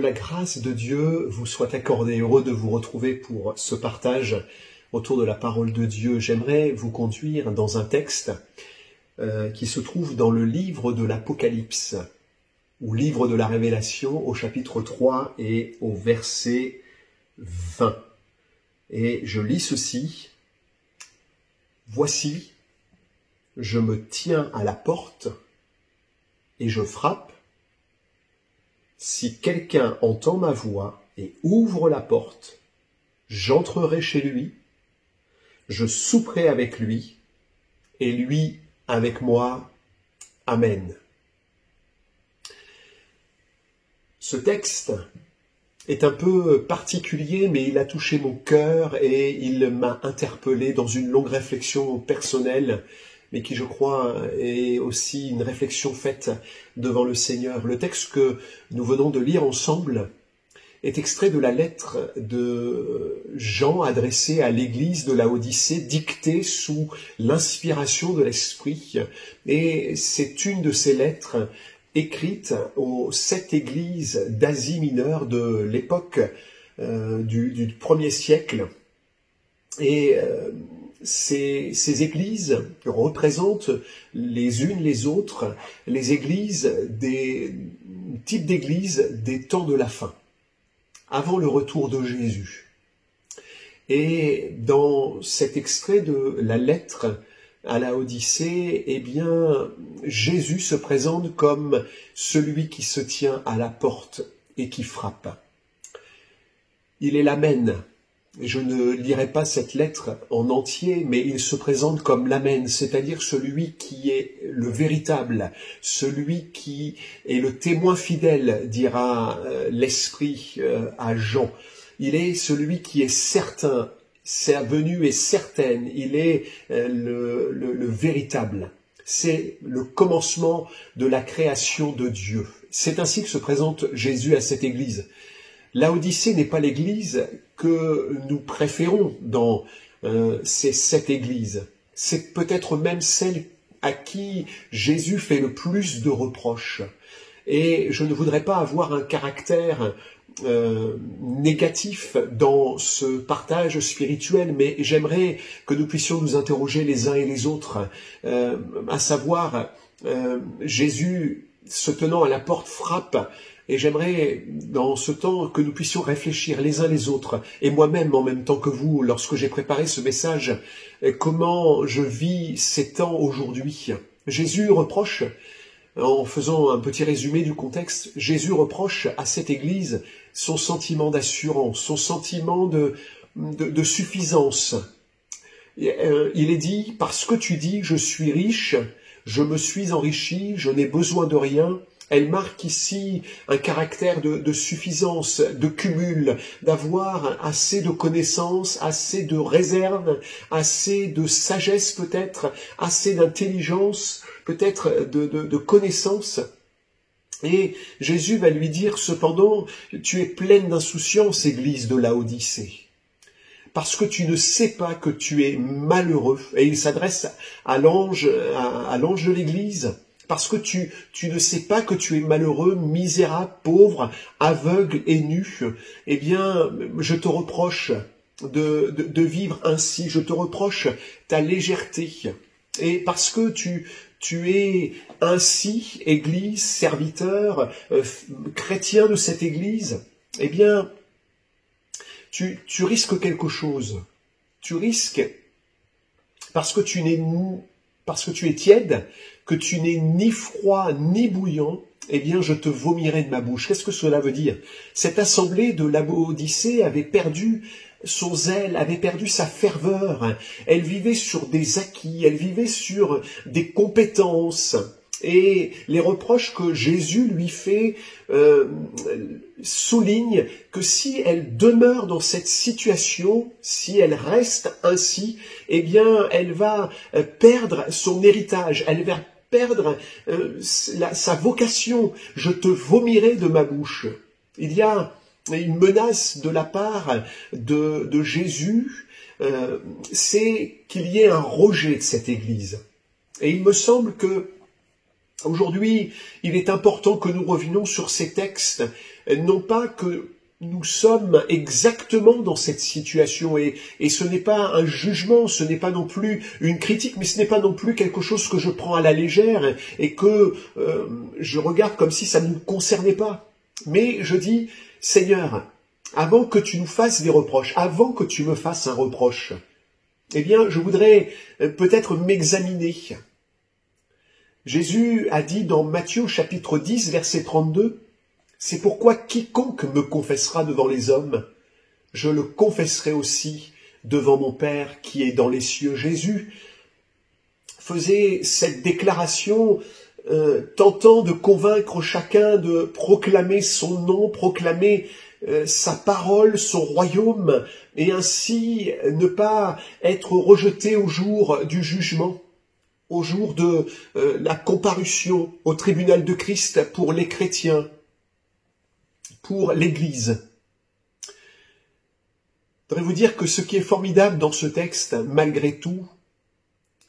la grâce de Dieu vous soit accordée. Heureux de vous retrouver pour ce partage autour de la parole de Dieu. J'aimerais vous conduire dans un texte qui se trouve dans le livre de l'Apocalypse, ou livre de la Révélation, au chapitre 3 et au verset 20. Et je lis ceci. « Voici, je me tiens à la porte et je frappe. Si quelqu'un entend ma voix et ouvre la porte, j'entrerai chez lui, je souperai avec lui et lui avec moi. Amen. » Ce texte est un peu particulier, mais il a touché mon cœur et il m'a interpellé dans une longue réflexion personnelle, mais qui, je crois, est aussi une réflexion faite devant le Seigneur. Le texte que nous venons de lire ensemble est extrait de la lettre de Jean adressée à l'église de Laodicée, dictée sous l'inspiration de l'Esprit. Et c'est une de ces lettres écrite aux 7 églises d'Asie mineure de l'époque du 1er siècle. Et ces églises représentent les unes les autres les églises des types d'églises des temps de la fin, avant le retour de Jésus. Et dans cet extrait de la lettre à la Odyssée, eh bien, Jésus se présente comme celui qui se tient à la porte et qui frappe. Il est l'Amen. Je ne lirai pas cette lettre en entier, mais il se présente comme l'Amen, c'est-à-dire celui qui est le véritable, celui qui est le témoin fidèle, dira l'Esprit à Jean. Il est celui qui est certain. Sa venue est certaine, il est le véritable. C'est le commencement de la création de Dieu. C'est ainsi que se présente Jésus à cette église. Laodicée n'est pas l'église que nous préférons dans ces 7 églises. C'est peut-être même celle à qui Jésus fait le plus de reproches. Et je ne voudrais pas avoir un caractère négatif dans ce partage spirituel, mais j'aimerais que nous puissions nous interroger les uns et les autres, à savoir, Jésus se tenant à la porte frappe, et j'aimerais dans ce temps que nous puissions réfléchir les uns les autres, et moi-même en même temps que vous, lorsque j'ai préparé ce message, comment je vis ces temps aujourd'hui. Jésus reproche, en faisant un petit résumé du contexte, Jésus reproche à cette église son sentiment d'assurance, son sentiment de suffisance. Il est dit, parce que tu dis, je suis riche, je me suis enrichi, je n'ai besoin de rien. Elle marque ici un caractère de suffisance, de cumul, d'avoir assez de connaissances, assez de réserve, assez de sagesse peut-être, assez d'intelligence, peut-être de connaissances. Et Jésus va lui dire, cependant, tu es pleine d'insouciance, église de Laodicée, parce que tu ne sais pas que tu es malheureux. Et il s'adresse à l'ange de l'église. Parce que tu ne sais pas que tu es malheureux, misérable, pauvre, aveugle et nu, eh bien, je te reproche de vivre ainsi, je te reproche ta légèreté. Et parce que tu es ainsi, Église, serviteur, chrétien de cette Église, eh bien, tu risques quelque chose. Tu risques, parce que tu es tiède, que tu n'es ni froid ni bouillant, eh bien je te vomirai de ma bouche. Qu'est-ce que cela veut dire? Cette assemblée de Laodicée avait perdu son zèle, avait perdu sa ferveur. Elle vivait sur des acquis, elle vivait sur des compétences. Et les reproches que Jésus lui fait soulignent que si elle demeure dans cette situation, si elle reste ainsi, eh bien, elle va perdre son héritage, elle va perdre sa vocation. Je te vomirai de ma bouche. Il y a une menace de la part de Jésus, c'est qu'il y ait un rejet de cette Église. Et il me semble que Aujourd'hui, il est important que nous revenions sur ces textes, non pas que nous sommes exactement dans cette situation, et ce n'est pas un jugement, ce n'est pas non plus une critique, mais ce n'est pas non plus quelque chose que je prends à la légère et que je regarde comme si ça ne nous concernait pas. Mais je dis, Seigneur, avant que tu nous fasses des reproches, avant que tu me fasses un reproche, eh bien, je voudrais peut-être m'examiner. Jésus a dit dans Matthieu chapitre 10, verset 32, « C'est pourquoi quiconque me confessera devant les hommes, je le confesserai aussi devant mon Père qui est dans les cieux. » Jésus faisait cette déclaration tentant de convaincre chacun de proclamer son nom, proclamer sa parole, son royaume, et ainsi ne pas être rejeté au jour du jugement, au jour de la comparution au tribunal de Christ pour les chrétiens, pour l'Église. Je voudrais vous dire que ce qui est formidable dans ce texte, malgré tout,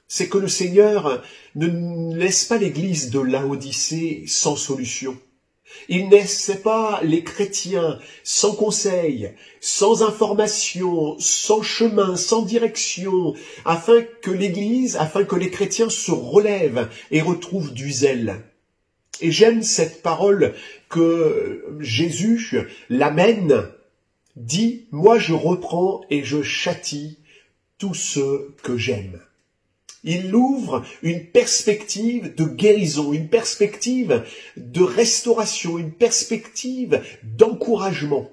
c'est que le Seigneur ne laisse pas l'Église de Laodicée sans solution. Il ne laisse pas les chrétiens sans conseil, sans information, sans chemin, sans direction, afin que l'Église, afin que les chrétiens se relèvent et retrouvent du zèle. Et j'aime cette parole que Jésus l'amène, dit « Moi je reprends et je châtie tous ceux que j'aime ». Il ouvre une perspective de guérison, une perspective de restauration, une perspective d'encouragement.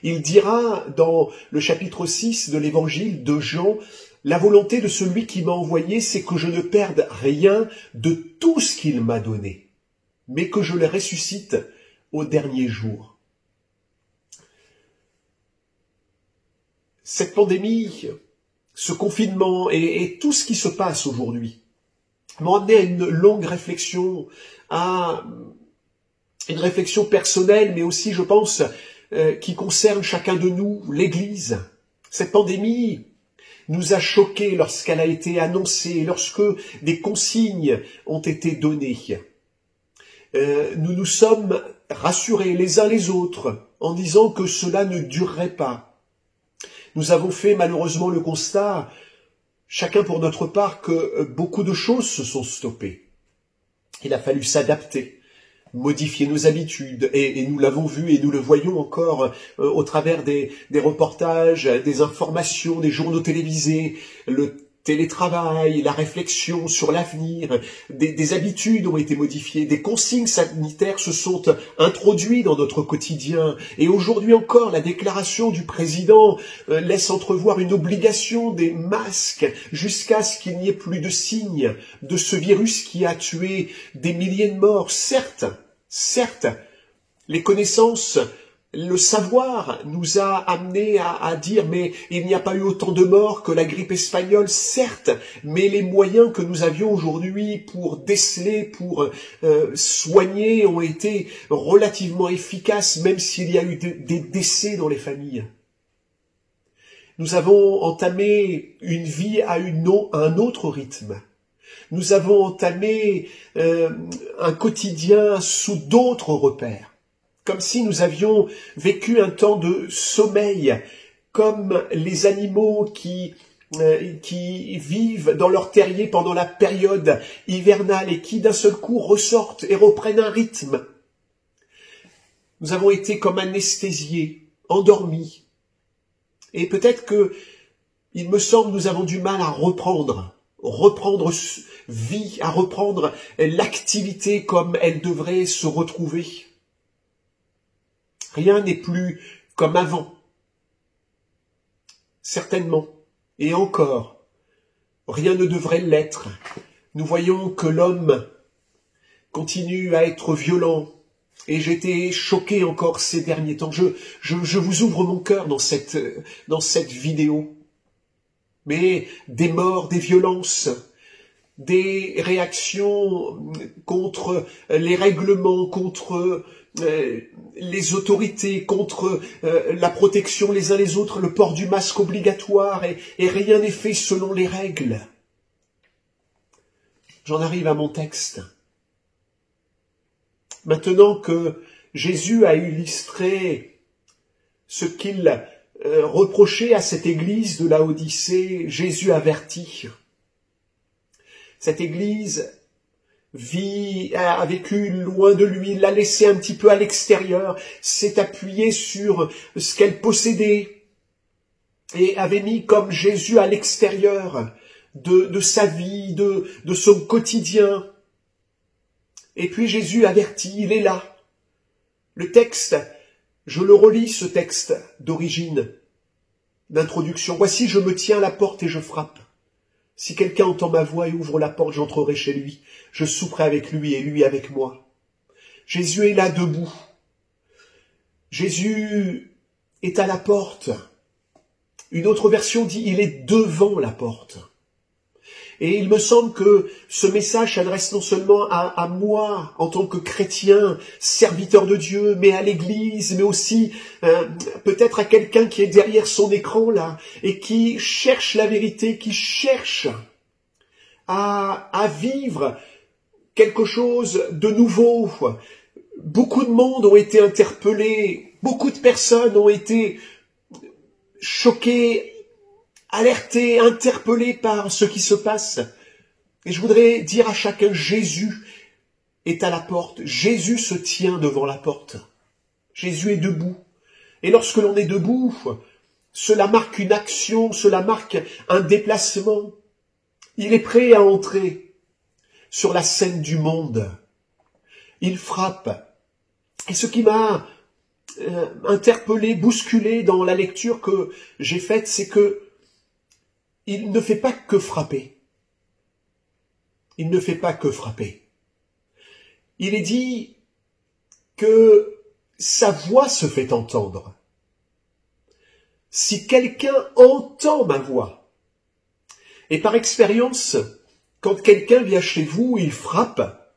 Il dira dans le chapitre 6 de l'évangile de Jean, « La volonté de celui qui m'a envoyé, c'est que je ne perde rien de tout ce qu'il m'a donné, mais que je le ressuscite au dernier jour. » Cette pandémie, ce confinement et tout ce qui se passe aujourd'hui m'ont amené à une longue réflexion, à une réflexion personnelle, mais aussi, je pense, qui concerne chacun de nous, l'Église. Cette pandémie nous a choqués lorsqu'elle a été annoncée, lorsque des consignes ont été données. Nous nous sommes rassurés les uns les autres en disant que cela ne durerait pas. Nous avons fait malheureusement le constat, chacun pour notre part, que beaucoup de choses se sont stoppées. Il a fallu s'adapter, modifier nos habitudes, et nous l'avons vu et nous le voyons encore au travers des reportages, des informations, des journaux télévisés, le télétravail, la réflexion sur l'avenir, des habitudes ont été modifiées, des consignes sanitaires se sont introduites dans notre quotidien. Et aujourd'hui encore, la déclaration du président laisse entrevoir une obligation des masques jusqu'à ce qu'il n'y ait plus de signes de ce virus qui a tué des milliers de morts. Certes, les connaissances, le savoir nous a amené à dire mais il n'y a pas eu autant de morts que la grippe espagnole, certes, mais les moyens que nous avions aujourd'hui pour déceler, pour soigner ont été relativement efficaces, même s'il y a eu des décès dans les familles. Nous avons entamé une vie à un autre rythme. Nous avons entamé un quotidien sous d'autres repères. Comme si nous avions vécu un temps de sommeil, comme les animaux qui vivent dans leur terrier pendant la période hivernale et qui d'un seul coup ressortent et reprennent un rythme. Nous avons été comme anesthésiés, endormis. Et peut-être que, il me semble, nous avons du mal à reprendre vie, à reprendre l'activité comme elle devrait se retrouver. Rien n'est plus comme avant. Certainement. Et encore, rien ne devrait l'être. Nous voyons que l'homme continue à être violent. Et j'étais choqué encore ces derniers temps. Je vous ouvre mon cœur dans cette vidéo. Mais des morts, des violences, des réactions contre les règlements, contre les autorités, contre la protection les uns les autres, le port du masque obligatoire, et rien n'est fait selon les règles. J'en arrive à mon texte. Maintenant que Jésus a illustré ce qu'il reprochait à cette église de Laodicée, Jésus avertit. Cette église a vécu loin de lui, l'a laissé un petit peu à l'extérieur, s'est appuyée sur ce qu'elle possédait et avait mis comme Jésus à l'extérieur de sa vie, de son quotidien. Et puis Jésus avertit, il est là. Le texte, je le relis, ce texte d'origine, d'introduction. Voici, je me tiens à la porte et je frappe. Si quelqu'un entend ma voix et ouvre la porte, j'entrerai chez lui. Je souperai avec lui et lui avec moi. Jésus est là debout. Jésus est à la porte. Une autre version dit, il est devant la porte. Et il me semble que ce message s'adresse non seulement à moi, en tant que chrétien, serviteur de Dieu, mais à l'Église, mais aussi peut-être à quelqu'un qui est derrière son écran là, et qui cherche la vérité, qui cherche à vivre quelque chose de nouveau. Beaucoup de monde ont été interpellés, beaucoup de personnes ont été choquées, alerté, interpellé par ce qui se passe. Et je voudrais dire à chacun, Jésus est à la porte. Jésus se tient devant la porte. Jésus est debout. Et lorsque l'on est debout, cela marque une action, cela marque un déplacement. Il est prêt à entrer sur la scène du monde. Il frappe. Et ce qui m'a interpellé, bousculé dans la lecture que j'ai faite, c'est que il ne fait pas que frapper. Il ne fait pas que frapper. Il est dit que sa voix se fait entendre. Si quelqu'un entend ma voix, et par expérience, quand quelqu'un vient chez vous, il frappe,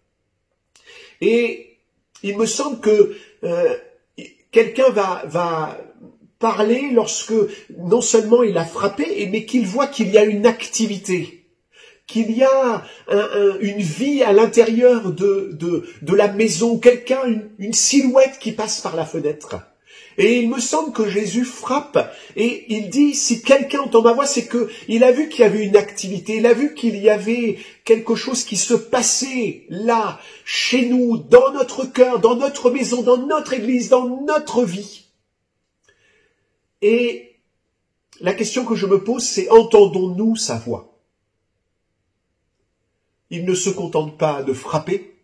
et il me semble que quelqu'un va parler lorsque non seulement il a frappé, mais qu'il voit qu'il y a une activité, qu'il y a une vie à l'intérieur de la maison, quelqu'un, une silhouette qui passe par la fenêtre. Et il me semble que Jésus frappe et il dit, si quelqu'un entend ma voix, c'est que il a vu qu'il y avait une activité, il a vu qu'il y avait quelque chose qui se passait là, chez nous, dans notre cœur, dans notre maison, dans notre église, dans notre vie. Et la question que je me pose, c'est entendons-nous sa voix? Il ne se contente pas de frapper,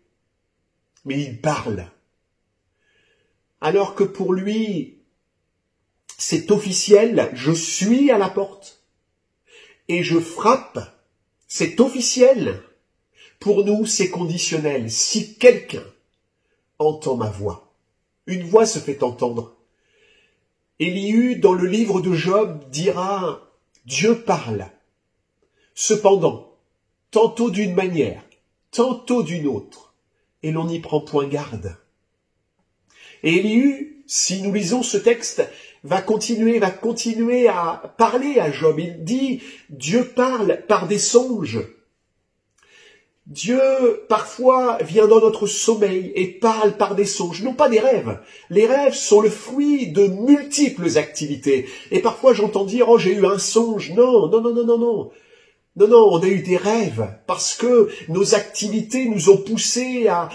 mais il parle. Alors que pour lui, c'est officiel, je suis à la porte et je frappe, c'est officiel. Pour nous, c'est conditionnel. Si quelqu'un entend ma voix, une voix se fait entendre. Élihu, dans le livre de Job, dira « Dieu parle. Cependant, tantôt d'une manière, tantôt d'une autre, et l'on n'y prend point garde. » Et Élihu, si nous lisons ce texte, va continuer à parler à Job. Il dit « Dieu parle par des songes. » Dieu, parfois, vient dans notre sommeil et parle par des songes, non pas des rêves. Les rêves sont le fruit de multiples activités. Et parfois, j'entends dire « Oh, j'ai eu un songe. » Non, non, non, non, non, non. Non, non, on a eu des rêves parce que nos activités nous ont poussés à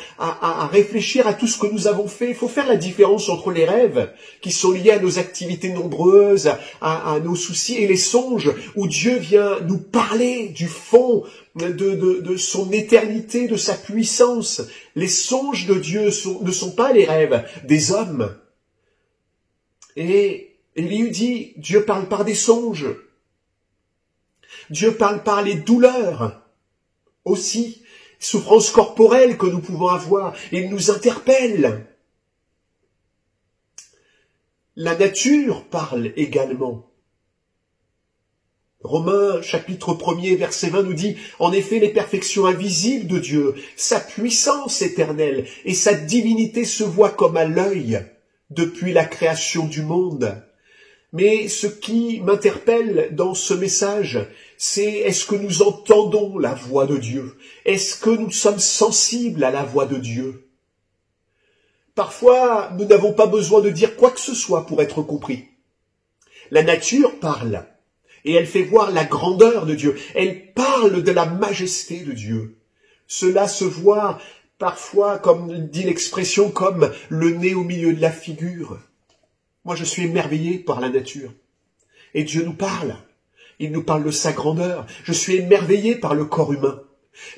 réfléchir à tout ce que nous avons fait. Il faut faire la différence entre les rêves qui sont liés à nos activités nombreuses, à nos soucis, et les songes où Dieu vient nous parler du fond de son éternité, de sa puissance. Les songes de Dieu ne sont pas les rêves des hommes. Et Élihu dit, Dieu parle par des songes. Dieu parle par les douleurs aussi, souffrances corporelles que nous pouvons avoir. Il nous interpelle. La nature parle également. Romains chapitre 1er verset 20 nous dit « En effet, les perfections invisibles de Dieu, sa puissance éternelle et sa divinité se voient comme à l'œil depuis la création du monde. » Mais ce qui m'interpelle dans ce message, c'est est-ce que nous entendons la voix de Dieu? Est-ce que nous sommes sensibles à la voix de Dieu? Parfois, nous n'avons pas besoin de dire quoi que ce soit pour être compris. La nature parle, et elle fait voir la grandeur de Dieu. Elle parle de la majesté de Dieu. Cela se voit parfois, comme dit l'expression, comme le nez au milieu de la figure. Moi, je suis émerveillé par la nature. Et Dieu nous parle. Il nous parle de sa grandeur. Je suis émerveillé par le corps humain.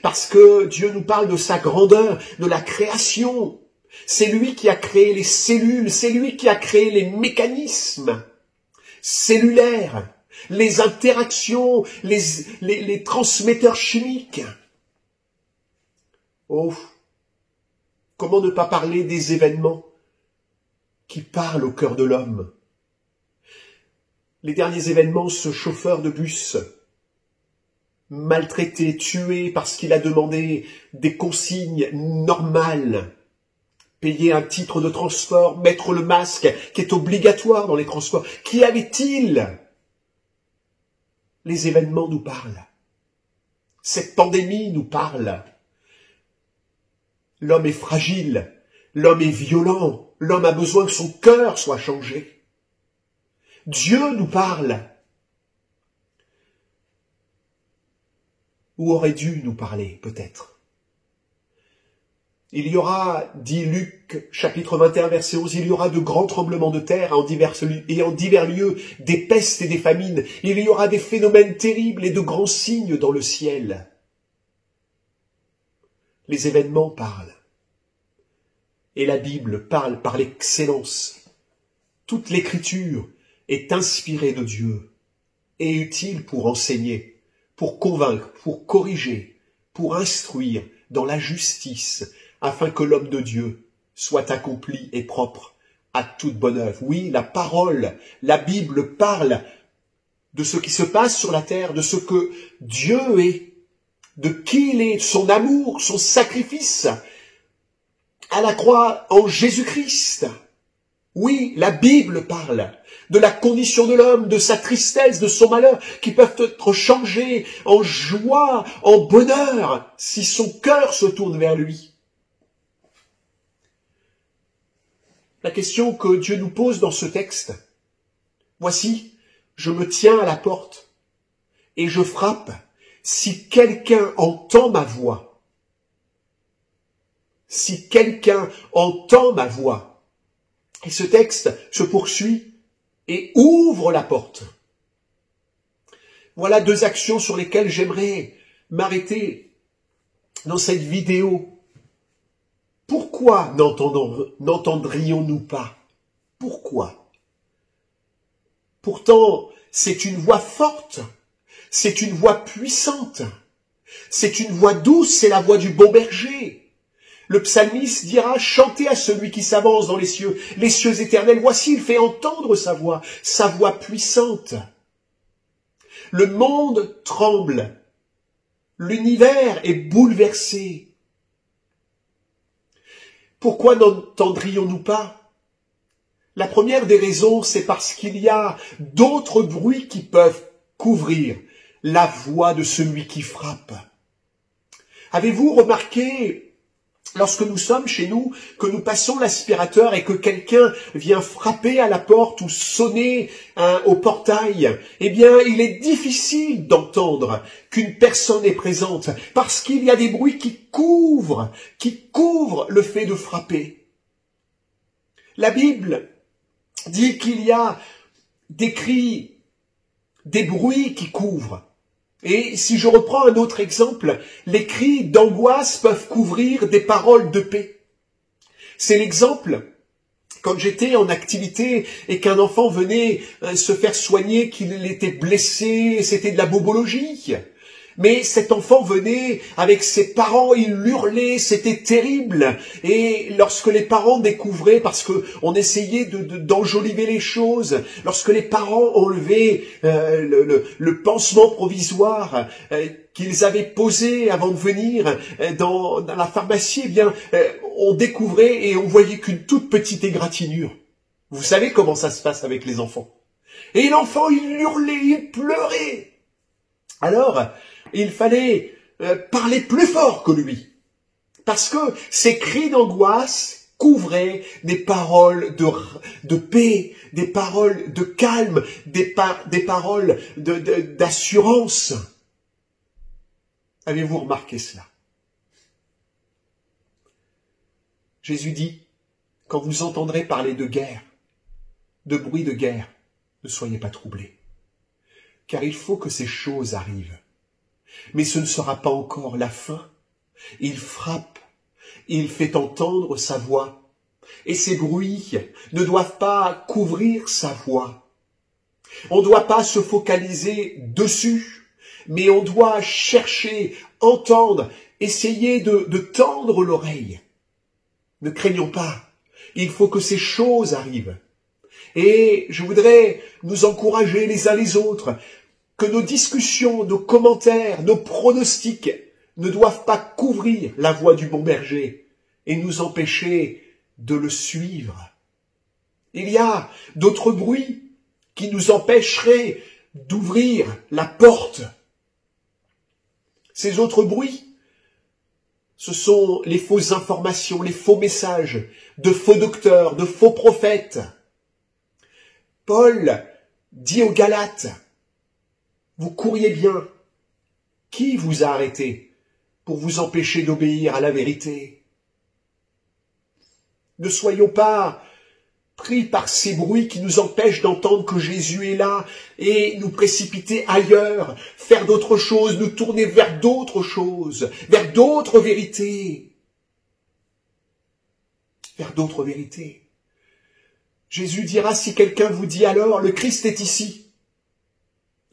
Parce que Dieu nous parle de sa grandeur, de la création. C'est lui qui a créé les cellules, c'est lui qui a créé les mécanismes cellulaires, les interactions, les transmetteurs chimiques. Oh, comment ne pas parler des événements qui parlent au cœur de l'homme? Les derniers événements, ce chauffeur de bus, maltraité, tué parce qu'il a demandé des consignes normales, payer un titre de transport, mettre le masque qui est obligatoire dans les transports. Qu'y avait-il? Les événements nous parlent. Cette pandémie nous parle. L'homme est fragile, l'homme est violent, l'homme a besoin que son cœur soit changé. Dieu nous parle. Ou aurait dû nous parler, peut-être. Il y aura, dit Luc, chapitre 21, verset 11, il y aura de grands tremblements de terre et en divers lieux, des pestes et des famines. Il y aura des phénomènes terribles et de grands signes dans le ciel. Les événements parlent. Et la Bible parle par l'excellence. Toute l'écriture est inspirée de Dieu et utile pour enseigner, pour convaincre, pour corriger, pour instruire dans la justice, afin que l'homme de Dieu soit accompli et propre à toute bonne œuvre. Oui, la parole, la Bible parle de ce qui se passe sur la terre, de ce que Dieu est, de qui il est, son amour, son sacrifice à la croix en Jésus-Christ. Oui, la Bible parle de la condition de l'homme, de sa tristesse, de son malheur, qui peuvent être changés en joie, en bonheur, si son cœur se tourne vers lui. La question que Dieu nous pose dans ce texte, voici, je me tiens à la porte et je frappe. Si quelqu'un entend ma voix, si quelqu'un entend ma voix, et ce texte se poursuit et ouvre la porte. Voilà deux actions sur lesquelles j'aimerais m'arrêter dans cette vidéo. Pourquoi n'entendrions-nous pas? Pourquoi? Pourtant, c'est une voix forte, c'est une voix puissante, c'est une voix douce, c'est la voix du bon berger. Le psalmiste dira, chantez à celui qui s'avance dans les cieux éternels. Voici, il fait entendre sa voix puissante. Le monde tremble, l'univers est bouleversé. Pourquoi n'entendrions-nous pas? La première des raisons, c'est parce qu'il y a d'autres bruits qui peuvent couvrir la voix de celui qui frappe. Avez-vous remarqué, lorsque nous sommes chez nous, que nous passons l'aspirateur et que quelqu'un vient frapper à la porte ou sonner au portail, eh bien, il est difficile d'entendre qu'une personne est présente parce qu'il y a des bruits qui couvrent le fait de frapper. La Bible dit qu'il y a des cris, des bruits qui couvrent. Et si je reprends un autre exemple, les cris d'angoisse peuvent couvrir des paroles de paix. C'est l'exemple, quand j'étais en activité et qu'un enfant venait se faire soigner, qu'il était blessé, c'était de la bobologie. Mais cet enfant venait avec ses parents, il hurlait, c'était terrible. Et lorsque les parents découvraient, parce que on essayait d'enjoliver les choses, lorsque les parents enlevaient le pansement provisoire qu'ils avaient posé avant de venir dans la pharmacie, eh bien, on découvrait et on voyait qu'une toute petite égratignure. Vous savez comment ça se passe avec les enfants. Et l'enfant, il hurlait, il pleurait. Alors, il fallait parler plus fort que lui. Parce que ces cris d'angoisse couvrez des paroles de paix, des paroles de calme, des paroles d'assurance. Avez-vous remarqué cela? Jésus dit, quand vous entendrez parler de guerre, de bruit de guerre, ne soyez pas troublés, car il faut que ces choses arrivent. Mais ce ne sera pas encore la fin. Il frappe, il fait entendre sa voix, et ces bruits ne doivent pas couvrir sa voix. On ne doit pas se focaliser dessus, mais on doit chercher, entendre, essayer de tendre l'oreille. Ne craignons pas, il faut que ces choses arrivent. Et je voudrais nous encourager les uns les autres, que nos discussions, nos commentaires, nos pronostics ne doivent pas couvrir la voix du bon berger et nous empêcher de le suivre. Il y a d'autres bruits qui nous empêcheraient d'ouvrir la porte. Ces autres bruits, ce sont les fausses informations, les faux messages de faux docteurs, de faux prophètes. Paul dit aux Galates, vous couriez bien. Qui vous a arrêté pour vous empêcher d'obéir à la vérité? Ne soyons pas pris par ces bruits qui nous empêchent d'entendre que Jésus est là et nous précipiter ailleurs, faire d'autres choses, nous tourner vers d'autres choses, vers d'autres vérités. Vers d'autres vérités. Jésus dira, si quelqu'un vous dit alors, le Christ est ici,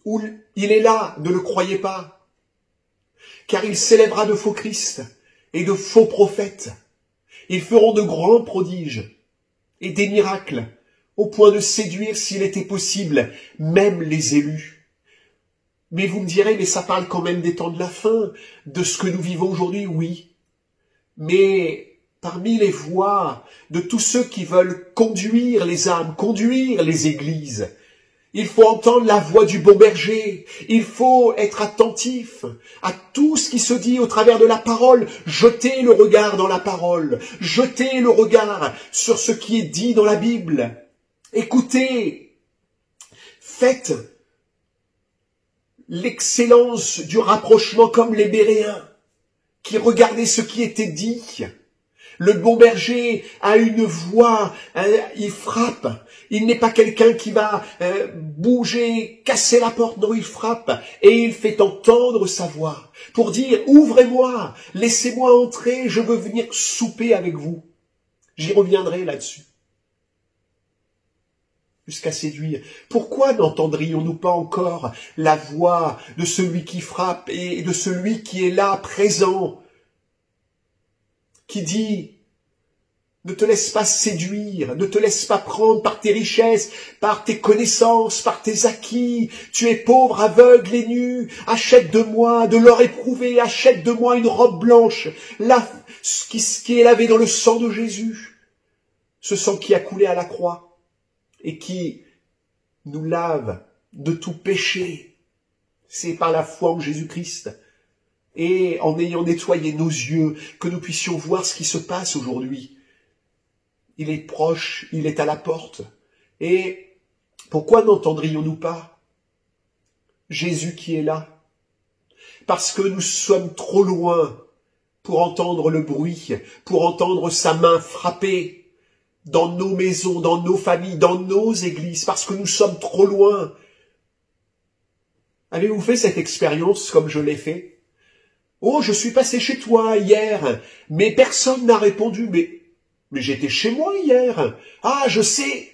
ou il est là, ne le croyez pas, car il s'élèvera de faux Christ et de faux prophètes. Ils feront de grands prodiges et des miracles, au point de séduire, s'il était possible, même les élus. Mais vous me direz, mais ça parle quand même des temps de la fin, de ce que nous vivons aujourd'hui, oui. Mais parmi les voix de tous ceux qui veulent conduire les âmes, conduire les églises, il faut entendre la voix du bon berger. Il faut être attentif à tout ce qui se dit au travers de la parole. Jetez le regard dans la parole. Jetez le regard sur ce qui est dit dans la Bible. Écoutez. Faites l'excellence du rapprochement comme les Béréens qui regardaient ce qui était dit. Le bon berger a une voix, il frappe. Il n'est pas quelqu'un qui va bouger, casser la porte, non, il frappe. Et il fait entendre sa voix pour dire, ouvrez-moi, laissez-moi entrer, je veux venir souper avec vous. J'y reviendrai là-dessus. Jusqu'à séduire. Pourquoi n'entendrions-nous pas encore la voix de celui qui frappe et de celui qui est là, présent, qui dit, ne te laisse pas séduire, ne te laisse pas prendre par tes richesses, par tes connaissances, par tes acquis. Tu es pauvre, aveugle et nu. Achète de moi de l'or éprouvé, achète de moi une robe blanche, qui est lavée dans le sang de Jésus. Ce sang qui a coulé à la croix et qui nous lave de tout péché. C'est par la foi en Jésus-Christ. Et en ayant nettoyé nos yeux, que nous puissions voir ce qui se passe aujourd'hui. Il est proche, il est à la porte. Et pourquoi n'entendrions-nous pas Jésus qui est là? Parce que nous sommes trop loin pour entendre le bruit, pour entendre sa main frapper dans nos maisons, dans nos familles, dans nos églises, parce que nous sommes trop loin. Avez-vous fait cette expérience comme je l'ai fait? Oh, je suis passé chez toi hier, mais personne n'a répondu. Mais j'étais chez moi hier. Ah, je sais.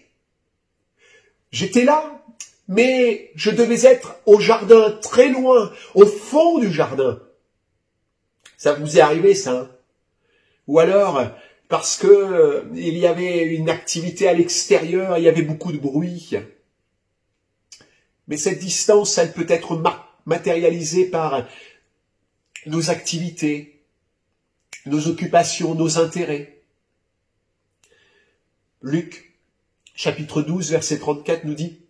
J'étais là, mais je devais être au jardin, très loin, au fond du jardin. Ça vous est arrivé, ça, hein? Ou alors, parce que il y avait une activité à l'extérieur, il y avait beaucoup de bruit. Mais cette distance, elle peut être matérialisée par nos activités, nos occupations, nos intérêts. Luc, chapitre 12, verset 34 nous dit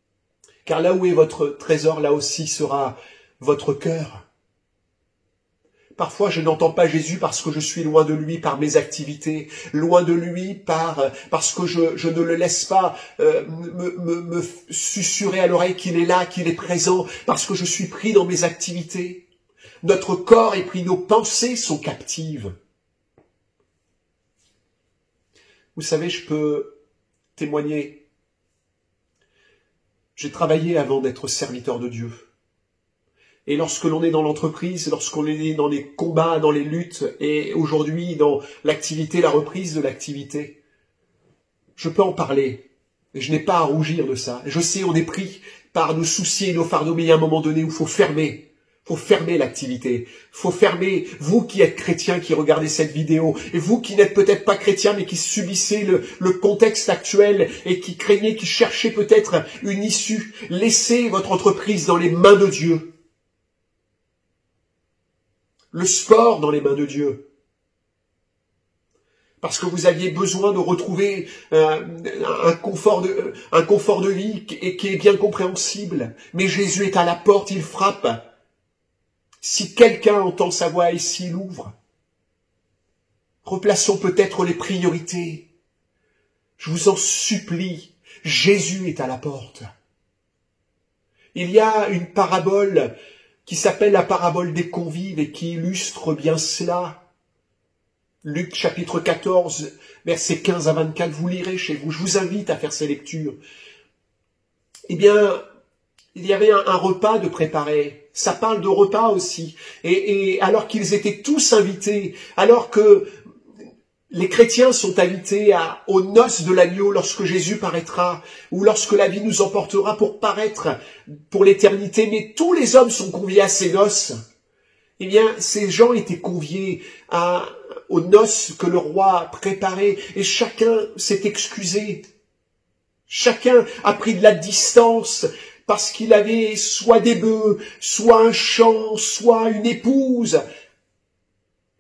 « Car là où est votre trésor, là aussi sera votre cœur. » Parfois, je n'entends pas Jésus parce que je suis loin de lui par mes activités, loin de lui parce que je ne le laisse pas me susurrer à l'oreille qu'il est là, qu'il est présent, parce que je suis pris dans mes activités. Notre corps est pris, nos pensées sont captives. Vous savez, je peux témoigner. J'ai travaillé avant d'être serviteur de Dieu. Et lorsque l'on est dans l'entreprise, lorsqu'on est dans les combats, dans les luttes, et aujourd'hui dans l'activité, la reprise de l'activité, je peux en parler. Et je n'ai pas à rougir de ça. Je sais, on est pris par nos soucis et nos fardeaux, mais il y a un moment donné où il faut fermer. Faut fermer l'activité. Faut fermer, vous qui êtes chrétiens, qui regardez cette vidéo, et vous qui n'êtes peut-être pas chrétiens, mais qui subissez le contexte actuel, et qui craignez, qui cherchez peut-être une issue. Laissez votre entreprise dans les mains de Dieu. Le sport dans les mains de Dieu. Parce que vous aviez besoin de retrouver un confort de vie qui est bien compréhensible. Mais Jésus est à la porte, il frappe. Si quelqu'un entend sa voix et s'il ouvre, replaçons peut-être les priorités. Je vous en supplie, Jésus est à la porte. Il y a une parabole qui s'appelle la parabole des convives et qui illustre bien cela. Luc chapitre 14, versets 15 à 24, vous lirez chez vous. Je vous invite à faire ces lectures. Eh bien, il y avait un repas de préparé. Ça parle de repas aussi. Et alors qu'ils étaient tous invités, alors que les chrétiens sont invités aux noces de l'agneau lorsque Jésus paraîtra, ou lorsque la vie nous emportera pour paraître pour l'éternité, mais tous les hommes sont conviés à ces noces. Eh bien, ces gens étaient conviés aux noces que le roi préparait, et chacun s'est excusé. Chacun a pris de la distance, parce qu'il avait soit des bœufs, soit un champ, soit une épouse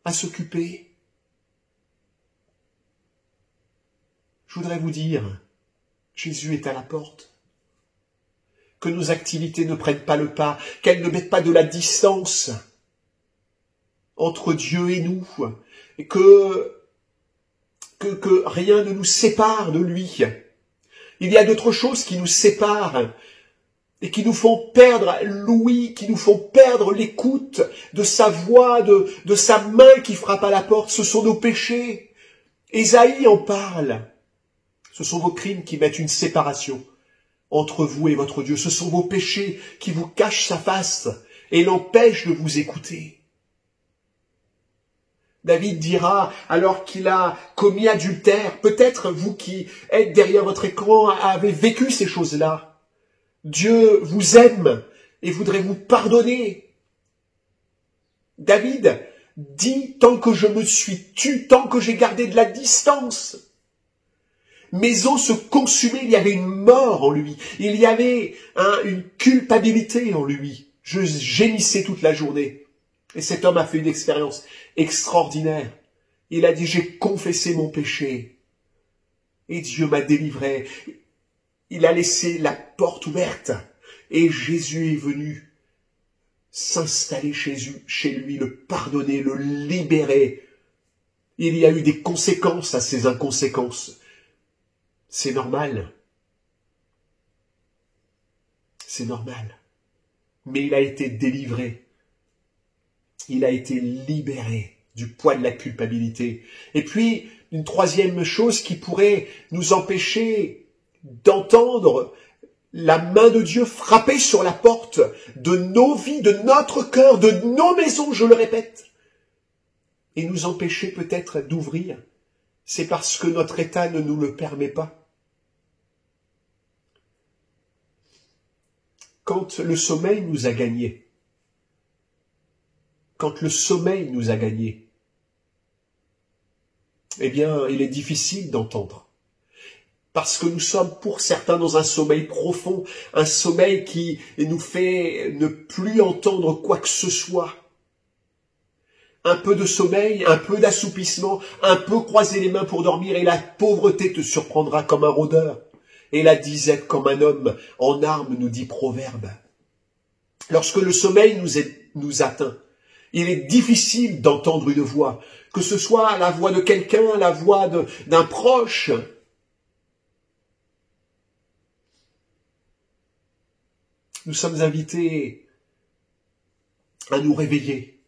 à s'occuper. Je voudrais vous dire, Jésus est à la porte. Que nos activités ne prennent pas le pas, qu'elles ne mettent pas de la distance entre Dieu et nous, et que rien ne nous sépare de lui. Il y a d'autres choses qui nous séparent et qui nous font perdre l'ouïe, qui nous font perdre l'écoute de sa voix, de sa main qui frappe à la porte. Ce sont nos péchés. Ésaïe en parle. Ce sont vos crimes qui mettent une séparation entre vous et votre Dieu. Ce sont vos péchés qui vous cachent sa face et l'empêchent de vous écouter. David dira, alors qu'il a commis adultère, peut-être vous qui êtes derrière votre écran avez vécu ces choses-là. Dieu vous aime et voudrait vous pardonner. David dit, tant que je me suis tu, tant que j'ai gardé de la distance, mes os se consumaient, il y avait une mort en lui, il y avait une culpabilité en lui. Je gémissais toute la journée. Et cet homme a fait une expérience extraordinaire. Il a dit, j'ai confessé mon péché. Et Dieu m'a délivré. Il a laissé la porte ouverte. Et Jésus est venu s'installer chez lui, le pardonner, le libérer. Il y a eu des conséquences à ces inconséquences. C'est normal. C'est normal. Mais il a été délivré. Il a été libéré du poids de la culpabilité. Et puis, une troisième chose qui pourrait nous empêcher d'entendre la main de Dieu frapper sur la porte de nos vies, de notre cœur, de nos maisons, je le répète, et nous empêcher peut-être d'ouvrir, c'est parce que notre état ne nous le permet pas. Quand le sommeil nous a gagnés, eh bien, il est difficile d'entendre. Parce que nous sommes pour certains dans un sommeil profond, un sommeil qui nous fait ne plus entendre quoi que ce soit. Un peu de sommeil, un peu d'assoupissement, un peu croiser les mains pour dormir et la pauvreté te surprendra comme un rôdeur. Et la disette comme un homme en armes, nous dit Proverbe. Lorsque le sommeil nous atteint, Il est difficile d'entendre une voix, que ce soit la voix de quelqu'un, la voix d'un proche. Nous sommes invités à nous réveiller.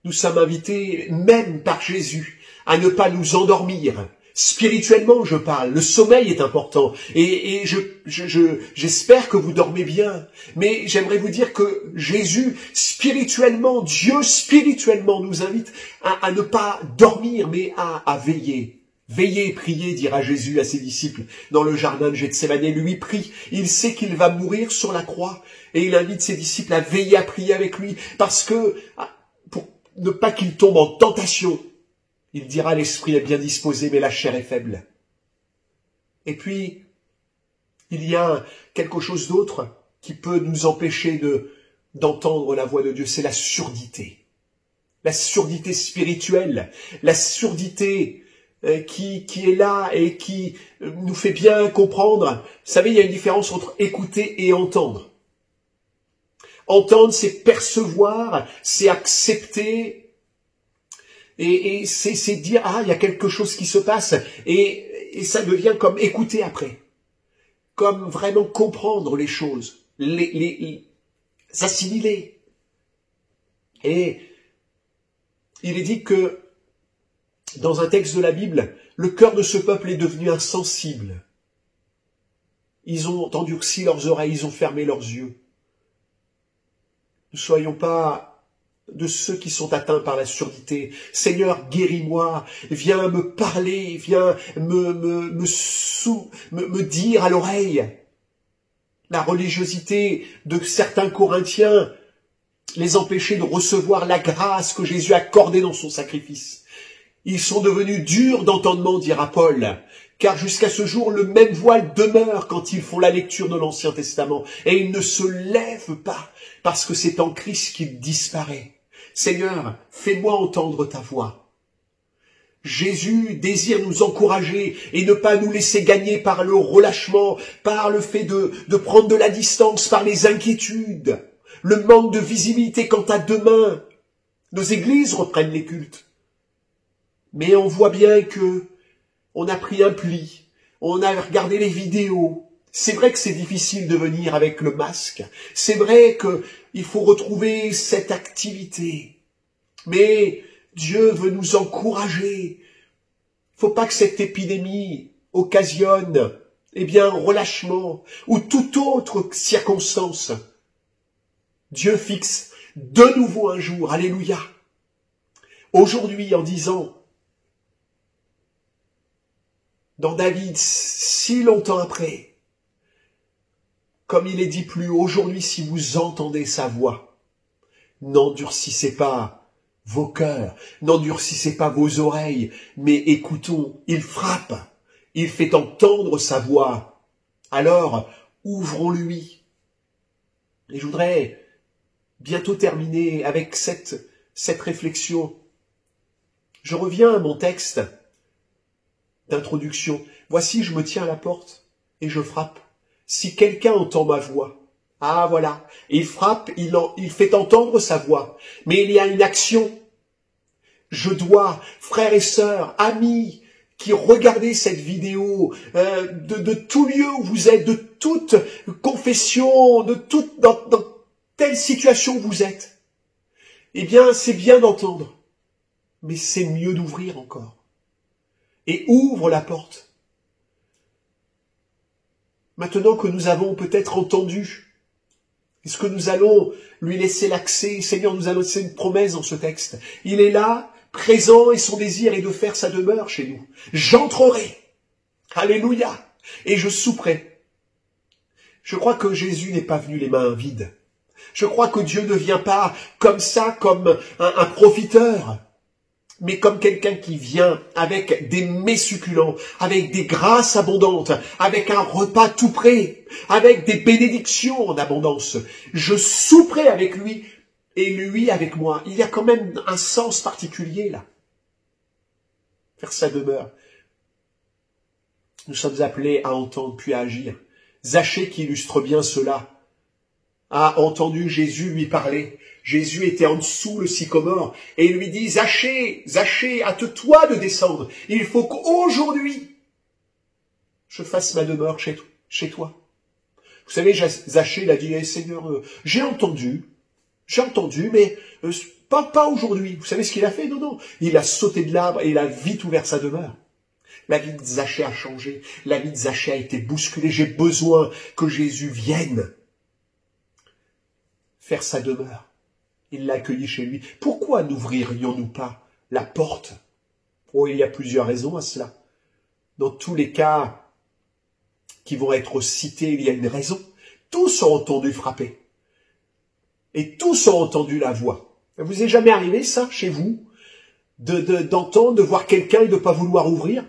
Nous sommes invités, même par Jésus, à ne pas nous endormir. Spirituellement, je parle. Le sommeil est important. Et j'espère que vous dormez bien. Mais j'aimerais vous dire que Jésus, spirituellement, Dieu spirituellement nous invite à ne pas dormir, mais à veiller. Veillez et priez, dira Jésus à ses disciples dans le jardin de Gethsémane. Lui prie. Il sait qu'il va mourir sur la croix. Et il invite ses disciples à veiller, à prier avec lui. Parce que, pour ne pas qu'il tombe en tentation, il dira, l'esprit est bien disposé, mais la chair est faible. Et puis, il y a quelque chose d'autre qui peut nous empêcher d'entendre la voix de Dieu, c'est la surdité. La surdité spirituelle, la surdité qui est là et qui nous fait bien comprendre. Vous savez, il y a une différence entre écouter et entendre. Entendre, c'est percevoir, c'est accepter, et c'est dire, il y a quelque chose qui se passe, et ça devient comme écouter après, comme vraiment comprendre les choses, les assimiler. Et il est dit que, dans un texte de la Bible, le cœur de ce peuple est devenu insensible. Ils ont endurci leurs oreilles, ils ont fermé leurs yeux. Ne soyons pas de ceux qui sont atteints par la surdité. Seigneur, guéris-moi, viens me parler, viens me dire à l'oreille. La religiosité de certains Corinthiens les empêchait de recevoir la grâce que Jésus a accordée dans son sacrifice. Ils sont devenus durs d'entendement, dira Paul, car jusqu'à ce jour, le même voile demeure quand ils font la lecture de l'Ancien Testament, et ils ne se lèvent pas, parce que c'est en Christ qu'il disparaît. Seigneur, fais-moi entendre ta voix. Jésus désire nous encourager et ne pas nous laisser gagner par le relâchement, par le fait de prendre de la distance, par les inquiétudes, le manque de visibilité quant à demain. Nos églises reprennent les cultes. Mais on voit bien que on a pris un pli, on a regardé les vidéos. C'est vrai que c'est difficile de venir avec le masque. C'est vrai qu'il faut retrouver cette activité. Mais Dieu veut nous encourager. Il ne faut pas que cette épidémie occasionne, un relâchement ou toute autre circonstance. Dieu fixe de nouveau un jour. Alléluia. Aujourd'hui, en disant, dans David, si longtemps après, comme il est dit plus haut, aujourd'hui, si vous entendez sa voix, n'endurcissez pas vos cœurs, n'endurcissez pas vos oreilles, mais écoutons, il frappe, il fait entendre sa voix. Alors, ouvrons-lui. Et je voudrais bientôt terminer avec cette réflexion. Je reviens à mon texte d'introduction. Voici, je me tiens à la porte et je frappe. Si quelqu'un entend ma voix, voilà, il frappe, il fait entendre sa voix. Mais il y a une action. Je dois, frères et sœurs, amis, qui regardez cette vidéo, de tout lieu où vous êtes, de toute confession, dans telle situation où vous êtes, c'est bien d'entendre. Mais c'est mieux d'ouvrir encore. Et ouvre la porte. Maintenant que nous avons peut-être entendu, est-ce que nous allons lui laisser l'accès? Seigneur nous a laissé une promesse dans ce texte. Il est là, présent, et son désir est de faire sa demeure chez nous. J'entrerai. Alléluia. Et je souperai. Je crois que Jésus n'est pas venu les mains vides. Je crois que Dieu ne vient pas comme ça, comme un profiteur, mais comme quelqu'un qui vient avec des mets succulents, avec des grâces abondantes, avec un repas tout prêt, avec des bénédictions en abondance. Je souperai avec lui et lui avec moi. Il y a quand même un sens particulier là. Faire sa demeure. Nous sommes appelés à entendre puis à agir. Zachée, qui illustre bien cela, a entendu Jésus lui parler. Jésus était en dessous le sycomore et il lui dit, Zachée, Zachée, hâte-toi de descendre. Il faut qu'aujourd'hui, je fasse ma demeure chez toi. Vous savez, Zachée, il a dit, Seigneur, j'ai entendu, mais pas aujourd'hui. Vous savez ce qu'il a fait? Non, non. Il a sauté de l'arbre et il a vite ouvert sa demeure. La vie de Zachée a changé. La vie de Zachée a été bousculée. J'ai besoin que Jésus vienne faire sa demeure. Il l'a accueilli chez lui. Pourquoi n'ouvririons-nous pas la porte? Oh, il y a plusieurs raisons à cela. Dans tous les cas qui vont être cités, il y a une raison. Tous ont entendu frapper. Et tous ont entendu la voix. Vous est jamais arrivé ça chez vous? D'entendre, de voir quelqu'un et de ne pas vouloir ouvrir?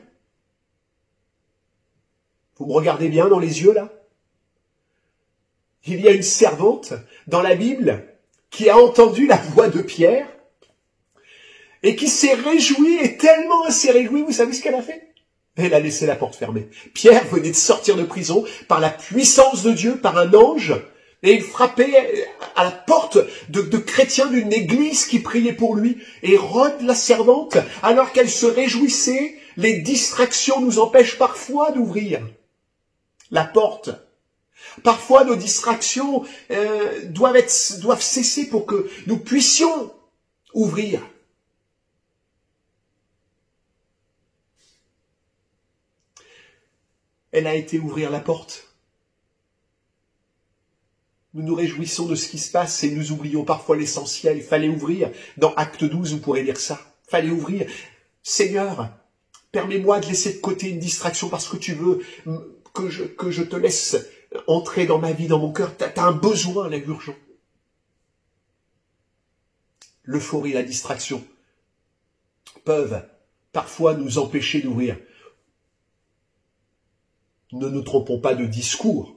Vous me regardez bien dans les yeux là? Il y a une servante dans la Bible qui a entendu la voix de Pierre et qui s'est réjouie, et tellement elle s'est réjouie, vous savez ce qu'elle a fait? Elle a laissé la porte fermée. Pierre venait de sortir de prison par la puissance de Dieu, par un ange, et il frappait à la porte de chrétiens d'une église qui priait pour lui. Et Rhodes, la servante, alors qu'elle se réjouissait, les distractions nous empêchent parfois d'ouvrir la porte. Parfois, nos distractions doivent cesser pour que nous puissions ouvrir. Elle a été ouvrir la porte. Nous nous réjouissons de ce qui se passe et nous oublions parfois l'essentiel. Il fallait ouvrir. Dans Acte 12, vous pourrez lire ça. Il fallait ouvrir. Seigneur, permets-moi de laisser de côté une distraction parce que tu veux que je te laisse entrer dans ma vie, dans mon cœur. T'as un besoin, là, urgent. L'euphorie, la distraction peuvent parfois nous empêcher d'ouvrir. Ne nous trompons pas de discours.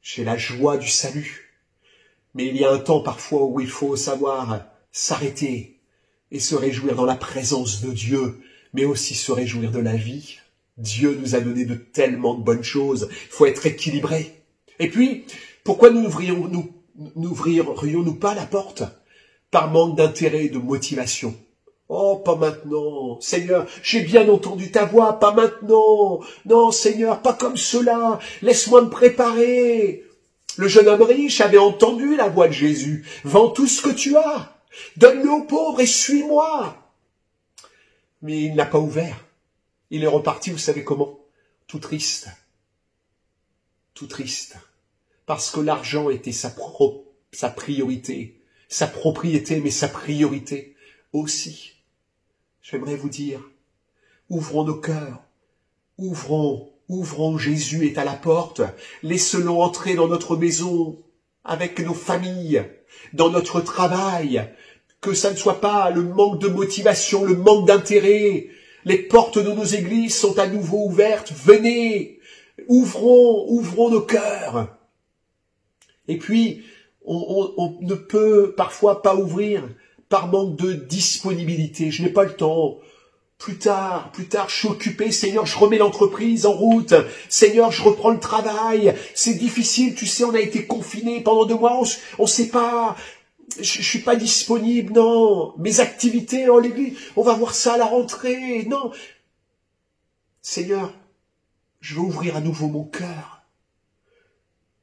J'ai la joie du salut. Mais il y a un temps parfois où il faut savoir s'arrêter et se réjouir dans la présence de Dieu, mais aussi se réjouir de la vie. Dieu nous a donné de tellement de bonnes choses. Il faut être équilibré. Et puis, pourquoi n'ouvririons-nous pas la porte? Par manque d'intérêt et de motivation. Oh, pas maintenant. Seigneur, j'ai bien entendu ta voix, pas maintenant. Non, Seigneur, pas comme cela. Laisse-moi me préparer. Le jeune homme riche avait entendu la voix de Jésus. Vends tout ce que tu as. Donne-le aux pauvres et suis-moi. Mais il n'a pas ouvert. Il est reparti, vous savez comment? Tout triste. Tout triste. Parce que l'argent était sa priorité. Sa propriété, mais sa priorité aussi. J'aimerais vous dire, ouvrons nos cœurs, ouvrons, Jésus est à la porte, laissons-le entrer dans notre maison, avec nos familles, dans notre travail, que ça ne soit pas le manque de motivation, le manque d'intérêt. Les portes de nos églises sont à nouveau ouvertes, venez, ouvrons nos cœurs. Et puis, on ne peut parfois pas ouvrir par manque de disponibilité. Je n'ai pas le temps. Plus tard, je suis occupé. Seigneur, je remets l'entreprise en route. Seigneur, je reprends le travail. C'est difficile, tu sais, on a été confinés pendant 2 mois. On sait pas. Je suis pas disponible, non. Mes activités dans l'église, on va voir ça à la rentrée. Non. Seigneur, je veux ouvrir à nouveau mon cœur.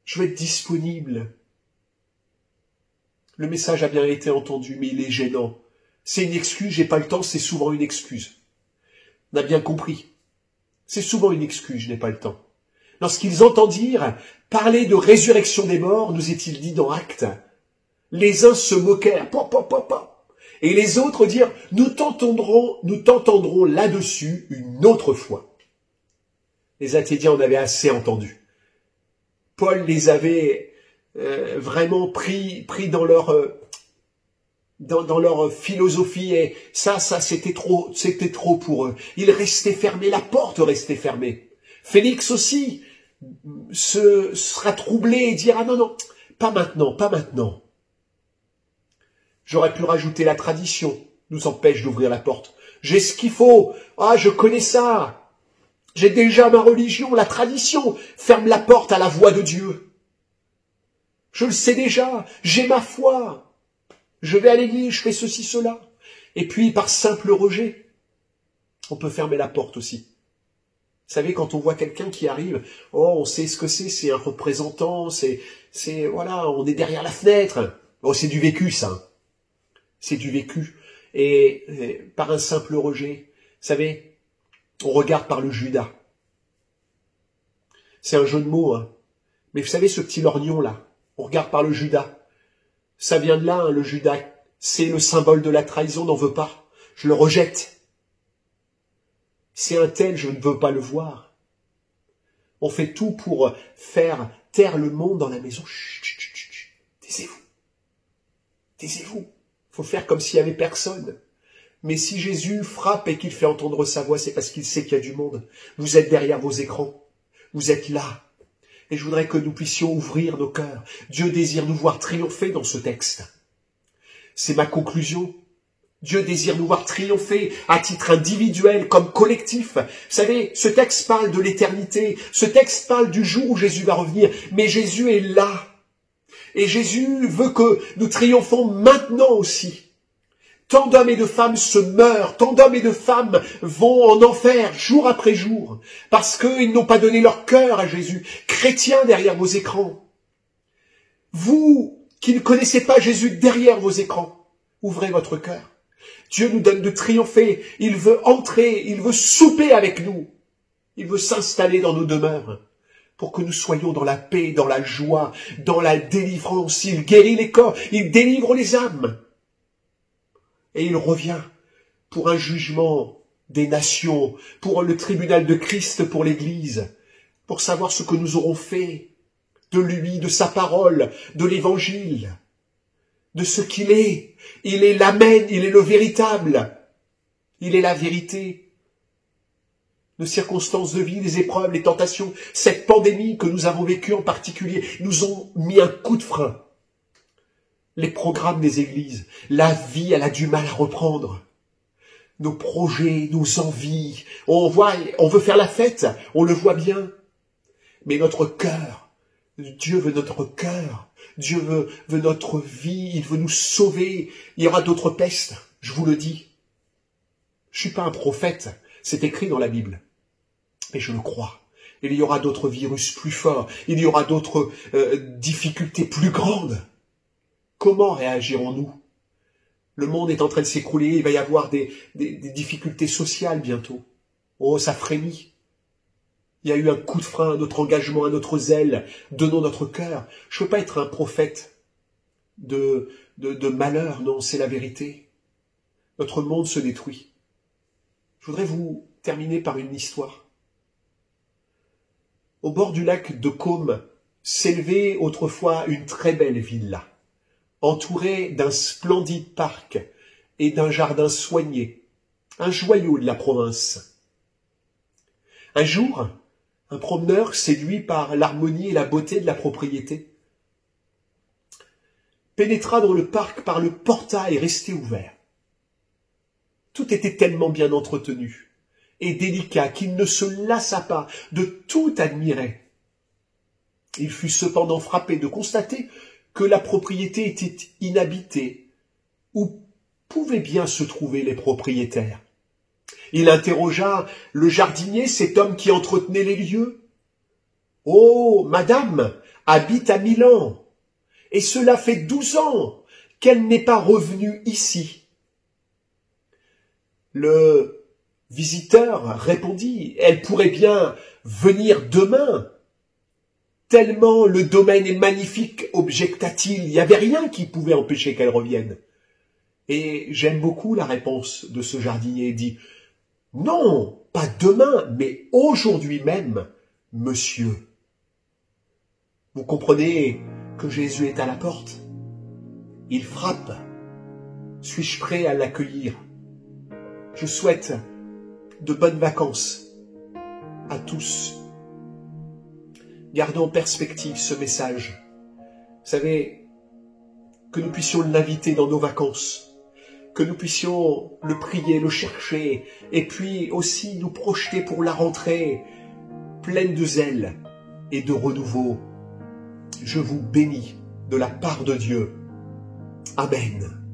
Je veux être disponible. Le message a bien été entendu, mais il est gênant. C'est une excuse, j'ai pas le temps, c'est souvent une excuse. On a bien compris. C'est souvent une excuse, je n'ai pas le temps. Lorsqu'ils entendirent parler de résurrection des morts, nous est-il dit dans Actes, les uns se moquèrent, et les autres dirent, nous t'entendrons là-dessus une autre fois. Les Athéniens en avaient assez entendu. Paul les avait vraiment pris dans leur philosophie, et ça c'était trop pour eux. Ils restaient fermés, la porte restait fermée. Félix aussi sera troublé et dira non, pas maintenant. J'aurais pu rajouter la tradition, nous empêche d'ouvrir la porte. J'ai ce qu'il faut, je connais ça. J'ai déjà ma religion, la tradition ferme la porte à la voix de Dieu. Je le sais déjà, j'ai ma foi. Je vais à l'église, je fais ceci, cela. Et puis, par simple rejet, on peut fermer la porte aussi. Vous savez, quand on voit quelqu'un qui arrive, oh, on sait ce que c'est un représentant, voilà, on est derrière la fenêtre. Oh, c'est du vécu, ça. C'est du vécu. Et par un simple rejet, vous savez, on regarde par le Judas. C'est un jeu de mots, hein. Mais vous savez, ce petit lorgnon, là, on regarde par le Judas. Ça vient de là, hein, le Judas. C'est le symbole de la trahison, n'en veux pas. Je le rejette. C'est un tel, je ne veux pas le voir. On fait tout pour faire taire le monde dans la maison. Chut, chut, chut, chut. Taisez-vous. Taisez-vous. Faut faire comme s'il y avait personne. Mais si Jésus frappe et qu'il fait entendre sa voix, c'est parce qu'il sait qu'il y a du monde. Vous êtes derrière vos écrans. Vous êtes là. Et je voudrais que nous puissions ouvrir nos cœurs. Dieu désire nous voir triompher dans ce texte. C'est ma conclusion. Dieu désire nous voir triompher à titre individuel comme collectif. Vous savez, ce texte parle de l'éternité. Ce texte parle du jour où Jésus va revenir. Mais Jésus est là. Et Jésus veut que nous triomphons maintenant aussi. Tant d'hommes et de femmes se meurent, tant d'hommes et de femmes vont en enfer jour après jour, parce qu'ils n'ont pas donné leur cœur à Jésus. Chrétiens derrière vos écrans, vous qui ne connaissez pas Jésus derrière vos écrans, ouvrez votre cœur. Dieu nous donne de triompher, il veut entrer, il veut souper avec nous, il veut s'installer dans nos demeures, pour que nous soyons dans la paix, dans la joie, dans la délivrance. Il guérit les corps, il délivre les âmes. Et il revient pour un jugement des nations, pour le tribunal de Christ pour l'Église, pour savoir ce que nous aurons fait de lui, de sa parole, de l'Évangile, de ce qu'il est. Il est l'Amen, il est le véritable, il est la vérité. Nos circonstances de vie, les épreuves, les tentations, cette pandémie que nous avons vécue en particulier, nous ont mis un coup de frein. Les programmes des églises, la vie, elle a du mal à reprendre. Nos projets, nos envies, on veut faire la fête, on le voit bien. Mais notre cœur, Dieu veut notre cœur, Dieu veut notre vie, il veut nous sauver. Il y aura d'autres pestes, je vous le dis. Je suis pas un prophète, c'est écrit dans la Bible. Mais je le crois. Il y aura d'autres virus plus forts, il y aura d'autres difficultés plus grandes. Comment réagirons-nous? Le monde est en train de s'écrouler, il va y avoir des difficultés sociales bientôt. Oh, ça frémit. Il y a eu un coup de frein à notre engagement, à notre zèle. Donnons notre cœur. Je ne veux pas être un prophète de malheur, non, c'est la vérité. Notre monde se détruit. Je voudrais vous terminer par une histoire. Au bord du lac de Côme s'élevait autrefois une très belle villa, entourée d'un splendide parc et d'un jardin soigné, un joyau de la province. Un jour, un promeneur, séduit par l'harmonie et la beauté de la propriété, pénétra dans le parc par le portail resté ouvert. Tout était tellement bien entretenu et délicat qu'il ne se lassa pas de tout admirer. Il fut cependant frappé de constater que la propriété était inhabitée. Où pouvaient bien se trouver les propriétaires? Il interrogea le jardinier, cet homme qui entretenait les lieux. « Oh, madame habite à Milan, et cela fait 12 ans qu'elle n'est pas revenue ici. » Le visiteur répondit, « Elle pourrait bien venir demain. » Tellement le domaine est magnifique, objecta-t-il, il n'y avait rien qui pouvait empêcher qu'elle revienne. Et j'aime beaucoup la réponse de ce jardinier, il dit, « Non, pas demain, mais aujourd'hui même, monsieur. » Vous comprenez que Jésus est à la porte. Il frappe. Suis-je prêt à l'accueillir? Je souhaite de bonnes vacances à tous. Gardons en perspective ce message. Vous savez, que nous puissions l'inviter dans nos vacances, que nous puissions le prier, le chercher, et puis aussi nous projeter pour la rentrée, pleine de zèle et de renouveau. Je vous bénis de la part de Dieu. Amen.